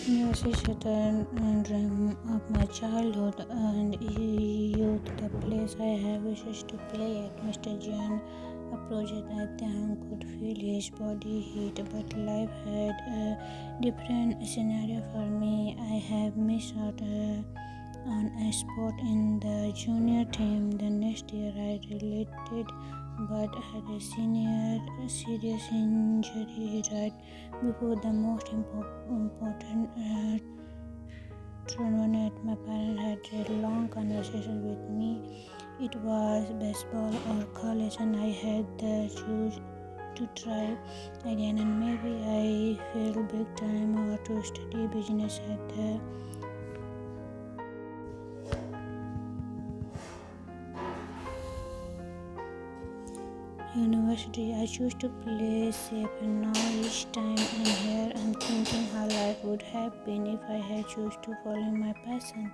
Yes, it's a dream of my childhood and youth, the place I have wishes to play at. Mr. Jian approached at Taehyung could feel his body heat, but life had a different scenario for me. I have missed out on a spot in the junior team. The next year I related but had a serious injury right before the most important tournament. My parents had a long conversation with me. It was baseball or college, and I had the choose to try again. And maybe I fail big time or to study business at the university. I choose to play safe, and now each time I'm here, I'm thinking how life would have been if I had choose to follow my passion.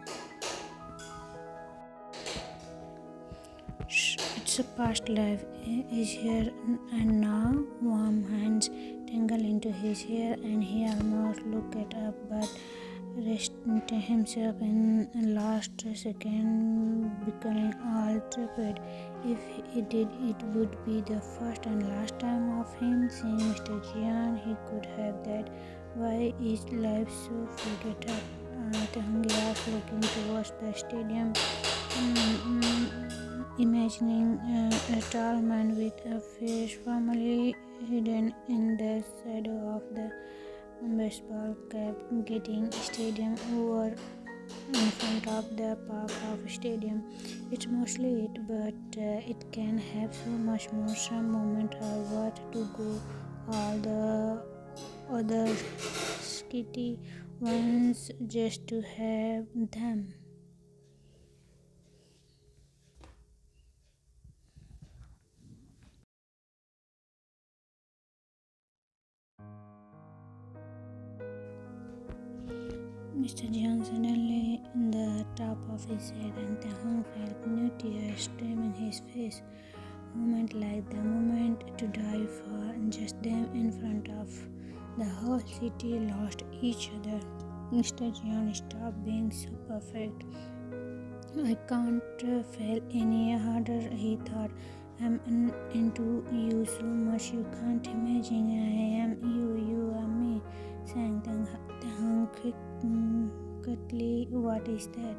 It's a past life is here and now. Warm hands tangle into his hair, and he almost looked it up, but rested himself in last second, becoming all trepid. If he did, it would be the first and last time of him seeing Mr. Jian. He could have that. Why is life so forgettable? Taehyung asked, looking towards the stadium. Imagining a tall man with a face firmly hidden in the shadow of the baseball cap getting stadium over in front of the park of stadium. It's mostly it, but it can have so much more. Some moments are worth to go. All the other skitty ones just to have them. Mr. Jiang suddenly in the top of his head, and Taehyung felt new tears streaming his face. Moment like the moment to die for just them in front of the whole city lost each other. Mr. Jiang stopped being so perfect. I can't fail any harder, he thought. I'm into you so much you can't imagine. I am you, you are me. Sang Taehyung quickly. What is that?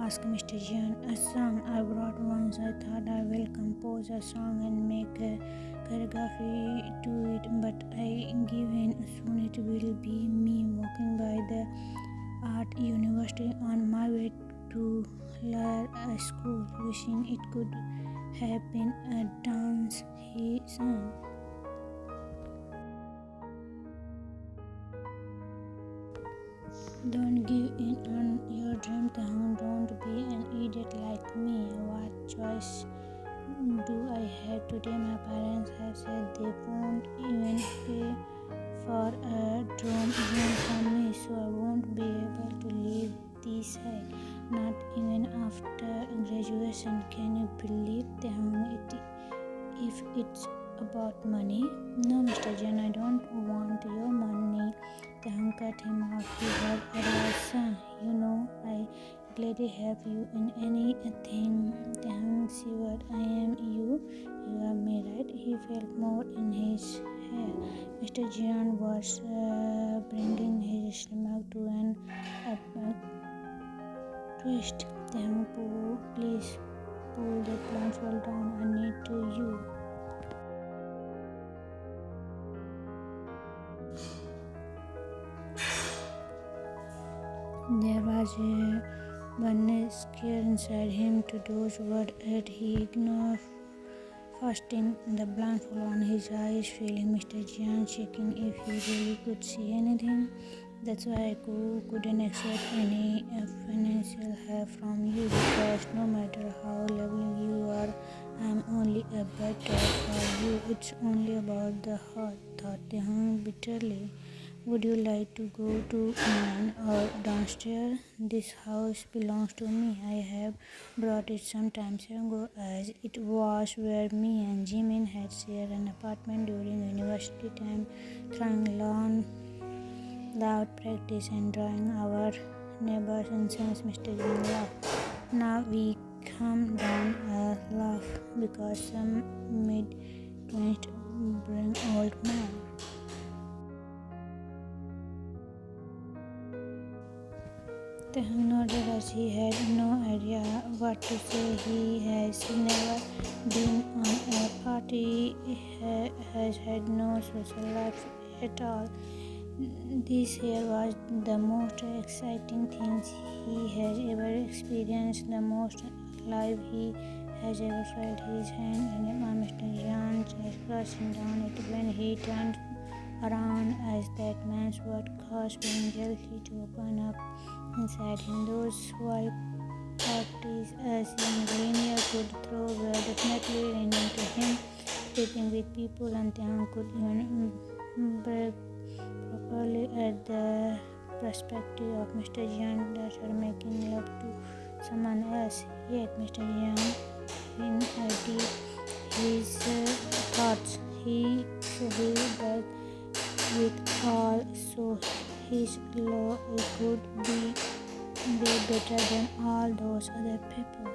Asked Mr. Jian. A song I wrote once. I thought I will compose a song and make a choreography to it, but I give in. Soon it will be me walking by the art university on my way to learn a school, wishing it could have been a dance, he sang. Don't give in on your dream, Taehyung. Don't be an idiot like me. What choice do I have today? My parents have said they won't even pay for a dorm room for me, so I won't be able to leave this side, not even after graduation. Can you believe Taehyung? If it's about money? No, Mr. Jen, I don't want your money. Taehyung cut him off. He had advised, son, you know, I gladly help you in anything. Taehyung shivered. I am you. You are me, right? He felt more in his hair. Mr. Jian was bringing his stomach to an abrupt twist. Taehyung, please pull the blindfold down. I need to you. There was a burning scare inside him to those words that he ignored. Fastening the blindfold on his eyes, feeling Mr. Jian shaking if he really could see anything. That's why I couldn't accept any financial help from you, because no matter how lovely you are, I'm only a bad dog for you. It's only about the heart, thought Taehyung bitterly. Would you like to go to man or downstairs? This house belongs to me. I have brought it some time ago, as it was where me and Jimin had shared an apartment during university time, throwing loud practice and drawing our neighbors and sons, Mr. Jin laughed. Now we come down a laugh because some mid-twenties bring old man. Taehyung nodded as he had no idea what to say. He has never been on a party, has had no social life at all. This here was the most exciting thing he has ever experienced, the most alive he has ever felt. His hand on Mr. Jan's chest crossing down it when he turned around as that man's word caused being gently to open up inside him. Those wild parties as young Linear could throw were definitely raining to him, sleeping with people, and Taehyung could even brag properly at the perspective of Mr. Jian daughter making love to someone else. Yet Mr. Jian inherited his thoughts. So he bragged with all, so his law could be better than all those other people.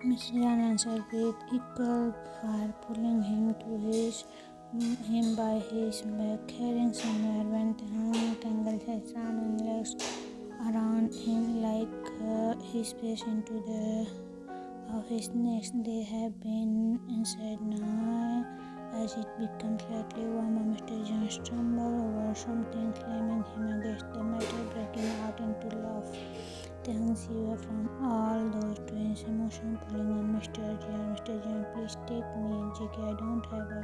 Mr. Jan answered with equal fire, pulling him by his back, carrying somewhere when Taehyung tangled his arms and legs around him like his face into the of his neck. They have been inside now. As it becomes slightly warmer, Mr. Jan stumbled over something, slamming him against the metal, breaking out into laugh. Taehyung shivered from all those twins, emotion pulling on Mr. Jan. Mr. Jan, please take me, Jiggy. I don't have a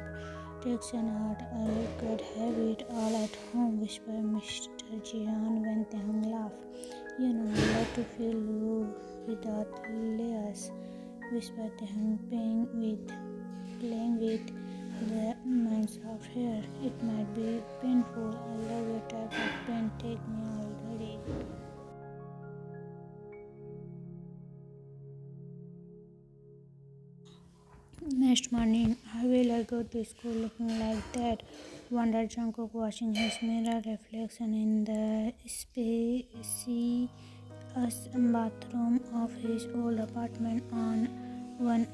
protection art. I could have it all at home, whispered Mr. Jan when Taehyung laughed. You know, I love to feel you without layers, whispered Taehyung, playing with the man's soft hair. It might be painful. I love your type of pain. Take me already. Next morning, how will I go to school looking like that? Wondered Jungkook, watching his mirror reflection in the spacious bathroom of his old apartment on one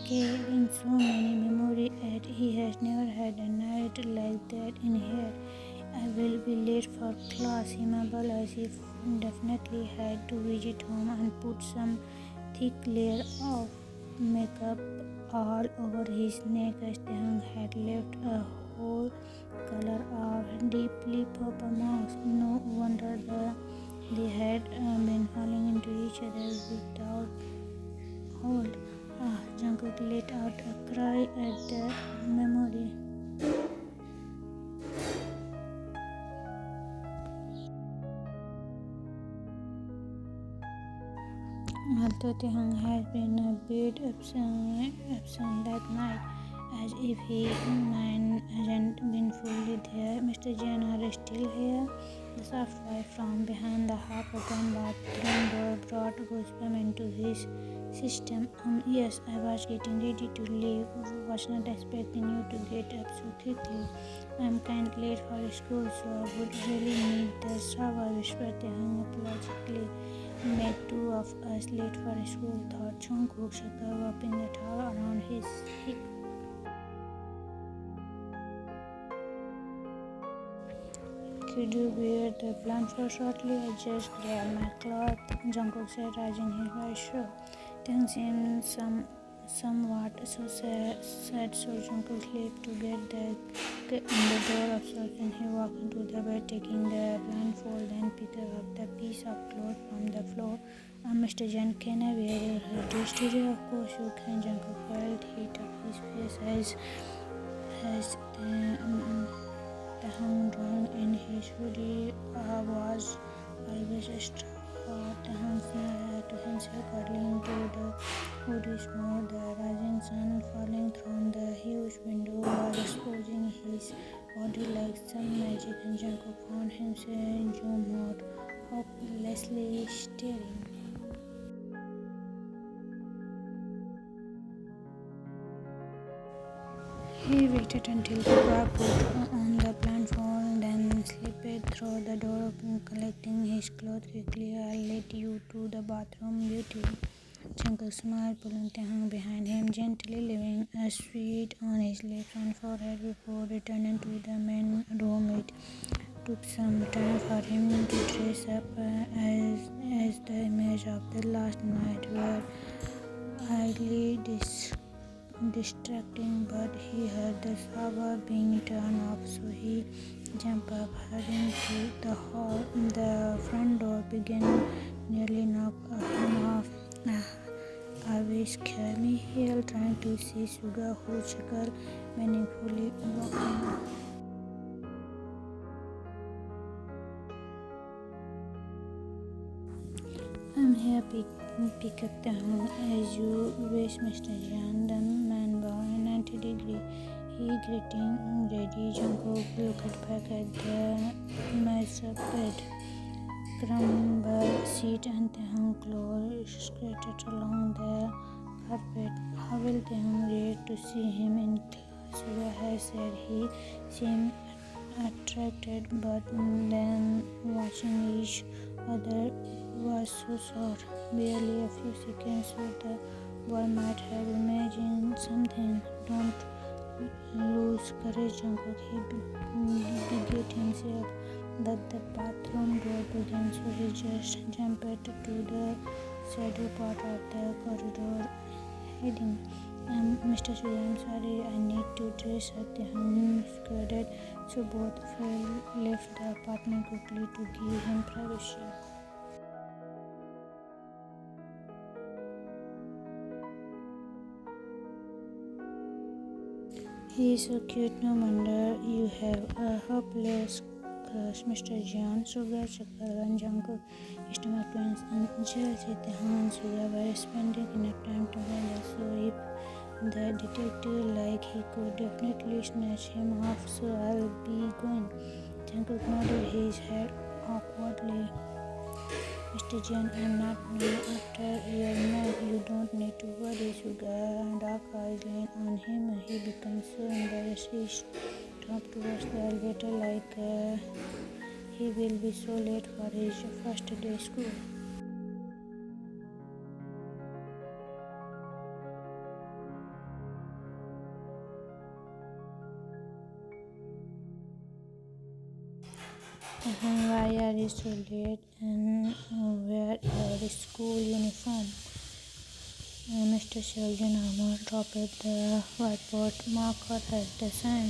carrying so many memories and he has never had a night like that in here. I will be late for class, he mumbled as if definitely had to visit home and put some thick layer of makeup all over his neck as Taehyung had left a whole color of deeply purple marks. No wonder they had been falling into each other without hold. Jungkook let out a cry at the memory. Although Taehyung had been a bit absent that night, as if his mind hadn't been fully there, Mr. Jan are still here. The soft voice from behind the half-open bathroom door brought goosebumps into his system. Yes, I was getting ready to leave. Was not expecting you to get up so quickly. I'm kind of late for school, so I would really need the shower, whispered Taehyung apologetically. Made two of us late for school, thought Jungkook, wrapping the towel around his hip. Could you wear the plan for shortly? I just grabbed my cloth, Jungkook said, raising his right shoe. Taehyung seemed somewhat so sad, so Jungkook slipped to get the door of sorts and he walked into the bed, taking the blindfold, then picked up the piece of cloth from the floor. Mr. Jan, can I wear your dress today? Of course you can. Jungkook felt heat up his face as Taehyung drawing in his hoodie was always extra hot. Taehyung smiled to himself, cuddling to the hoodie smooth. The rising sun falling through the huge window was exposing his body like some magic, and Jungkook found himself zoomed out, hopelessly staring. He waited until the car put on the platform, then slipped through the door, collecting his clothes quickly. "I'll let you to the bathroom, beauty." Jungkook smiled, pulling Taehyung behind him, gently leaving a sweet on his lips and forehead before returning to the main room. It took some time for him to dress up, as the image of the last night were highly distracting, but he heard the shower being turned off, so he jumped up, hurrying to the hall. The front door began, nearly knocked him off. I wish me here trying to see Suga, who chuckled meaningfully, walking. "I'm here, pick up the home as you wish, Mr. Jan." The man bowed 90 degrees. He getting ready. Jungkook looked back at the mess-up bed, crumbled seat, and Taehyung clothes scattered along the carpet. How will Taehyung react to see him in class? Suga had said he seemed attracted, but then watching each other was so short, barely a few seconds, so the boy might have imagined something. "Don't lose courage, Jungkook," he begged himself, but the bathroom door began, so he just jumped to the shadow part of the corridor, heading. "Mr. Surya, I'm sorry, I need to dress up." The hung squared, so both left the apartment quickly to give him privacy. "He's so cute, no wonder you have a hopeless crush, Mr. John." Suga chuckled and Jungkook stomach twins and jealousy. Taehyung and Suga were spending enough time together, so if the detective liked, he could definitely snatch him off. "So I'll be going." Jungkook nodded his head awkwardly. "Mr. Jan, I'm not now after your nap. You don't need to worry." Suga dark eyes leaned on him. He became so embarrassed. He stopped towards the elevator like he will be so late for his first day school. "Why are you so late and wear your school uniform?" Mr. Sheldon almost dropped the whiteboard marker at the sign.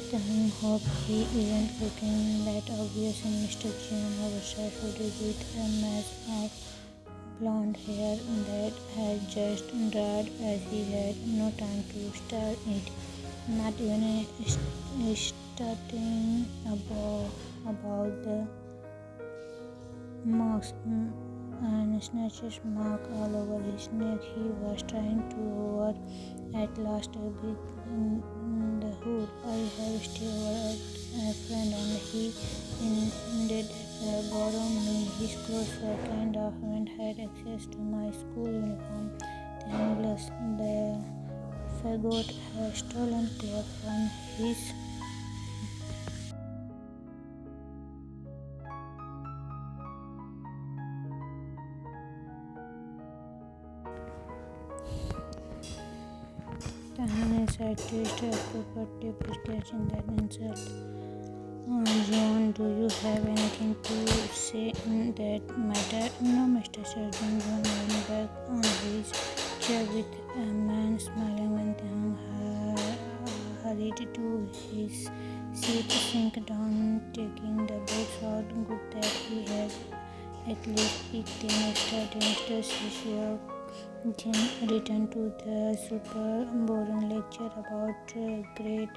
Taehyung hoped he isn't looking that obvious in Mr. Jean, oversized hoodie with a mess of blonde hair that had just dried, as he had no time to style it, not even starting about the marks and scratches mark all over his neck. He was trying to over at last a big in the hood. "I have stayed over at a friend and he ended borrow me his clothes for kind of haven't had access to my school uniform." Thankless, the faggot had stolen clothes from his. Taehyung inside twist appropriately catching that insult. "John, do you have anything to say in that matter?" "No, Mr. Surgeon." John leaned back on his chair with a man smiling when Taehyung hurried to his seat, sink down, taking the books out. Good that he had at least picked them yesterday. Mr. Sisio then returned to the super boring lecture about Great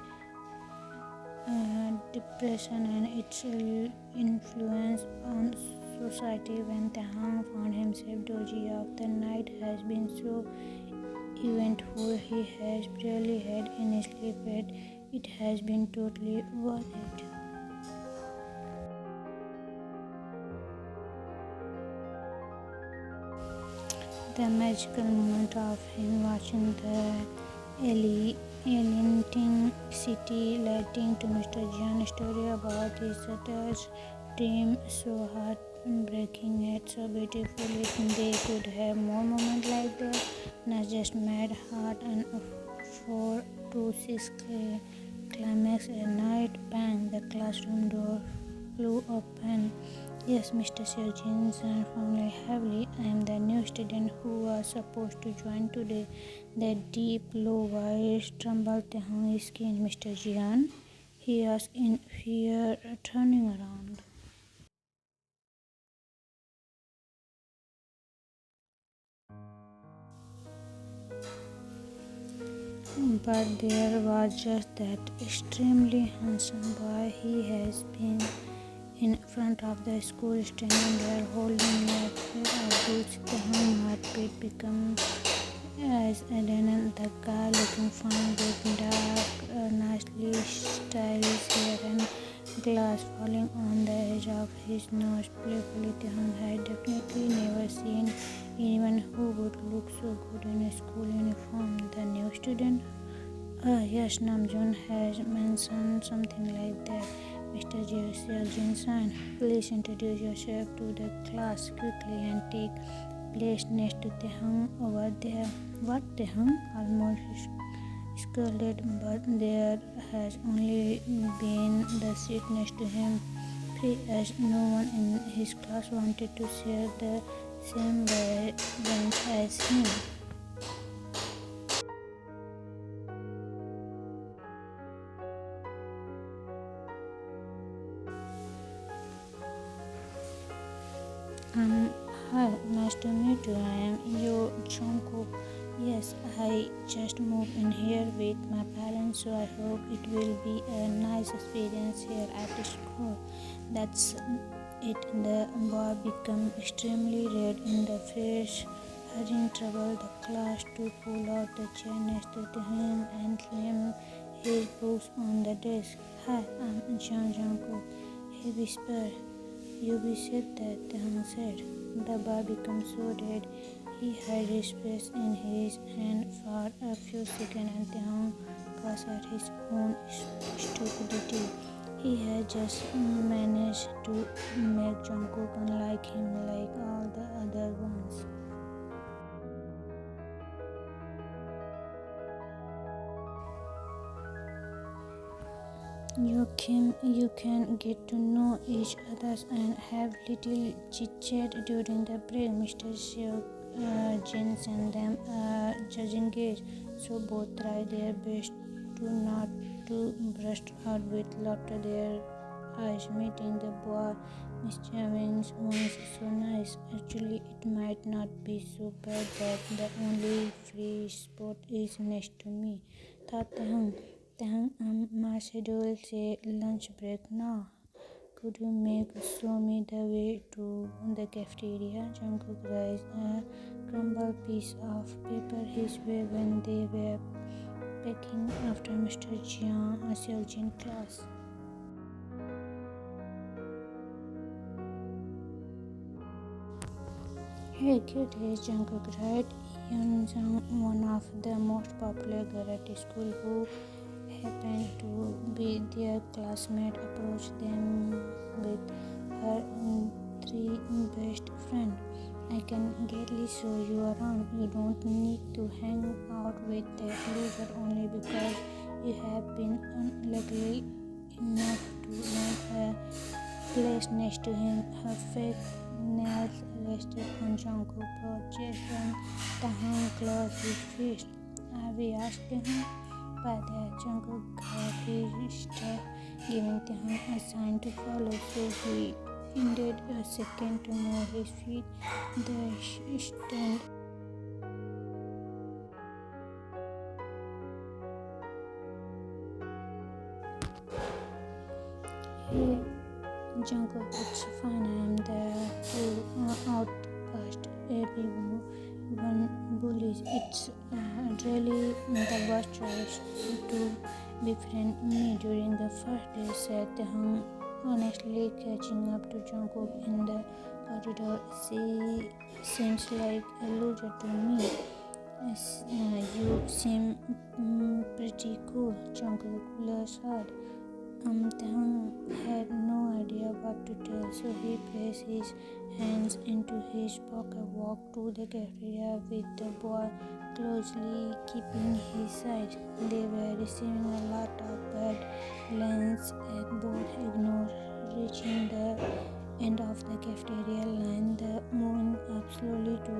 Depression and its influence on society. When Taehyung found himself dodgy of the night has been so eventful, he has barely had any sleep, yet it has been totally worth it. The magical moment of him watching the alienating city, leading to Mr. Jian's story about his attached dream. So heartbreaking yet so beautiful. If they could have more moments like that, not just mad heart and a 4 to 6 climax at night. Bang! The classroom door flew open. Yes, Mr. Seojin frowned heavily. I am the new student who was supposed to join today. That deep, low voice trembled Taehyung's skin. Mr. Jian, he asked in fear, turning around. But there was just that extremely handsome boy. He has been in front of the school, standing there holding a pair of boots. Taehyung's heartbeat became as Aden, the guy looking fine with dark, nicely styled hair and glass falling on the edge of his nose. Playfully, Taehyung had definitely never seen anyone who would look so good in a school uniform. The new student? Yes, Namjoon has mentioned something like that. Mr. Seoljin-san, please introduce yourself to the class quickly and take place next to Taehyung over there. What, Taehyung? Almost scolded, but there has only been the seat next to him free, as no one in his class wanted to share the same bench as him. Um, Hi, nice to meet you. I am Yo Jungkook. Yes, I just moved in here with my parents, so I hope it will be a nice experience here at the school. That's it. The boy became extremely red in the face, hurrying trouble the class to pull out the chair next to him and slam his books on the desk. Hi, I'm Jean Jungkook, he whispered. You be said that, Taehyung said. The boy became so red, he hid his face in his hand for a few seconds and Taehyung cursed at his own stupidity. He had just managed to make Jungkook unlike him like all the other ones. You can get to know each other and have little chit-chat during the break. Mr. Seo Jin and them are judging age, so both try their best to not to burst out with laughter. Their eyes meeting. The boy Mr. Wings was so nice. Actually, it might not be so bad that the only free spot is next to me. Thought Taehyung, my schedule say lunch break now. Could you make show me the way to the cafeteria? Jungkook raised a crumbled piece of paper his way when they were packing after Mr. Seoljin class. Hey kid, is Jungkook right? Yeonjung, one of the most popular girls at school who happened to be their classmate, approached them with her three best friends. I can gladly show you around. You don't need to hang out with that loser only because you have been unlucky enough to land a place next to him. Her fake nails rested on Jungkook's broad chest and Taehyung closed his fist. We asked him. By that, Jungkook got his step, giving Taehyung a sign to follow, so he needed a second to move his feet. The stand. Hey, Jungkook, it's fine. I am there to outcast everyone bullies. It's really the worst choice to befriend me during the first day, said Taehyung, honestly catching up to Jungkook in the corridor. She seems like a loser to me. Yes, you seem pretty cool, Jungkook blushed hard. Taehyung had no idea what to tell, so he placed his hands into his pocket, walked to the cafeteria with the boy closely keeping his side. They were receiving a lot of bad glance at both ignore reaching the end of the cafeteria line. The moving up slowly to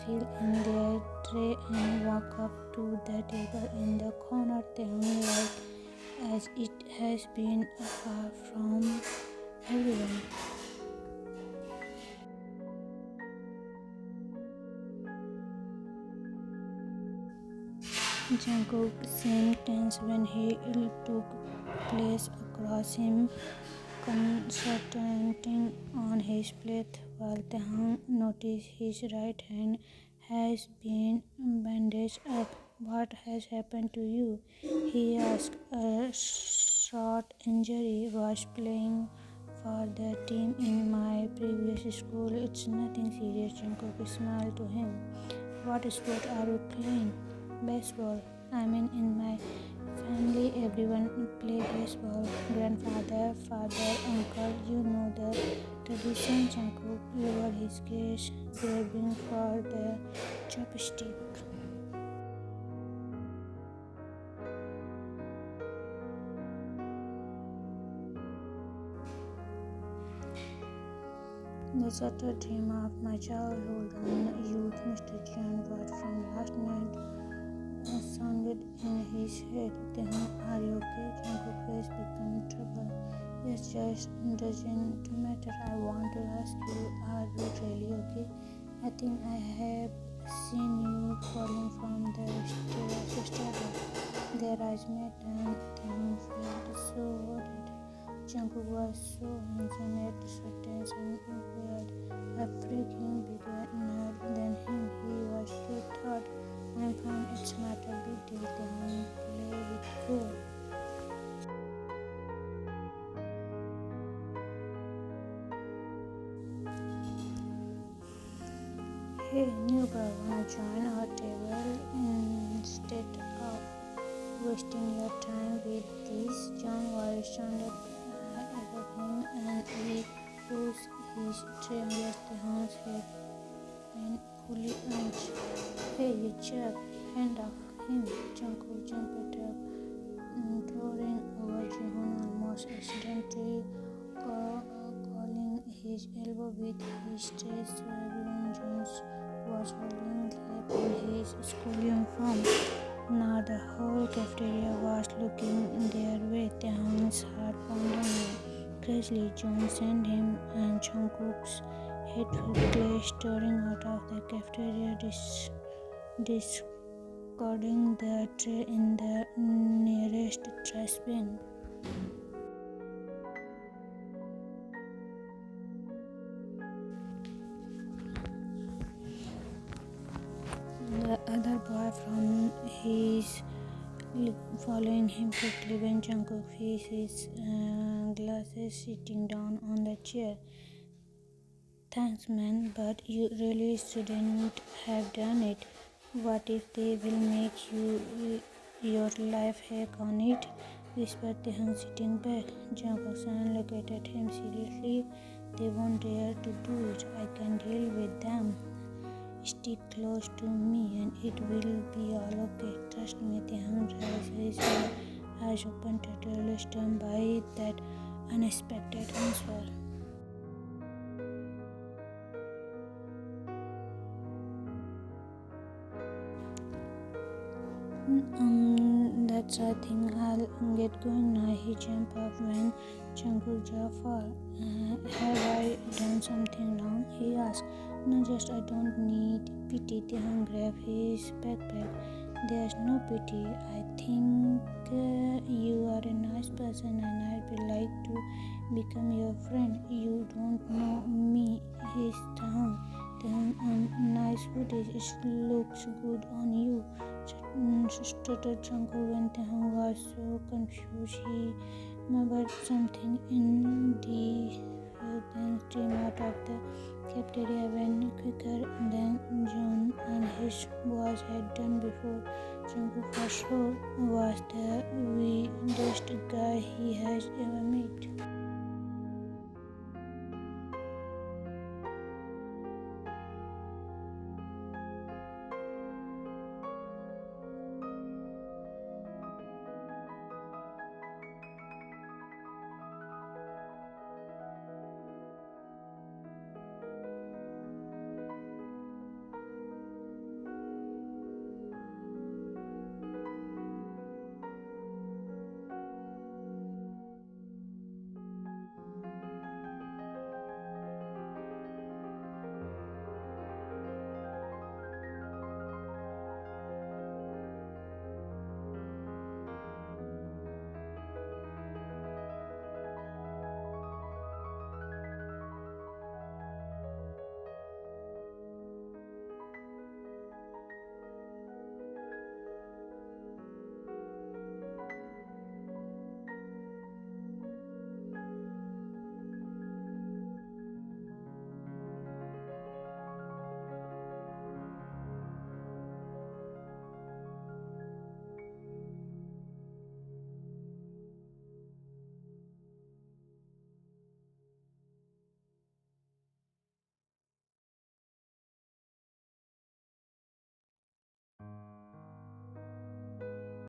fill in their tray and walk up to the table in the corner. Taehyung like as it has been far from everyone. Jungkook seemed tense when he took place across him, concentrating on his plate, while Taehyung noticed his right hand has been bandaged up. What has happened to you? He asked. A short injury. Was playing for the team in my previous school. It's nothing serious. Jungkook smiled to him. What sport are you playing? Baseball. I mean, in my family, everyone play baseball. Grandfather, father, uncle, you know the tradition. Jungkook lowered his gaze, grabbing for the chopstick. The subtle dream of my childhood and youth, Mr. John word from last night sounded in his head. Then, are you okay? Jungkook's face became trouble. Yes, just doesn't matter. I want to ask you, are you really okay? I think I have seen you falling from the stairwell. Their eyes met and Taehyung felt so worried. Jungkook was so handsome yet so tense and weird. A freaking bigger nerd than him. He was too thought. I'm fine, it's not a big deal. Then play with girl. Hey, new girl, wanna join our table instead of wasting your time with this? John was standing above him and he pushed his tray under Taehyung's head and fully urged. Hey, you jerk! Hand off him! Jungkook jumped up, towering over Jihoon, almost accidentally calling his elbow with his chest. Everyone Jones was holding clap in his school uniform. Now the whole cafeteria was looking their way. Taehyung's heart pounded crazily. John sent him and Jungkook's hateful glare staring out of the cafeteria, discarding the tray in the nearest trash bin. The other boy from his following him quickly when Jungkook faced his glasses sitting down on the chair. Thanks, man, but you really shouldn't have done it. What if they will make your life hack on it? Whispered Taehyung sitting back. Jungkook looked at him seriously. They won't dare to do it. I can deal with them. Stick close to me and it will be all okay. Trust me. Taehyung raised his eyes open, totally stunned by that unexpected answer. That's I think I'll get going now. He jumped up when Jungkook jaw fall. Have I done something wrong? He asked. No, just I don't need pity. Taehyung grabbed his backpack. There's no pity. I think you are a nice person and I'd be like to become your friend. You don't know me. He's Taehyung. Nice hoodie. It looks good on you. Stuttered Jungkook when Taehyung was so confused. He remembered something in the then came out of the cafeteria went quicker than John and his boss had done before. Jungkook for sure was the weirdest guy he has ever met.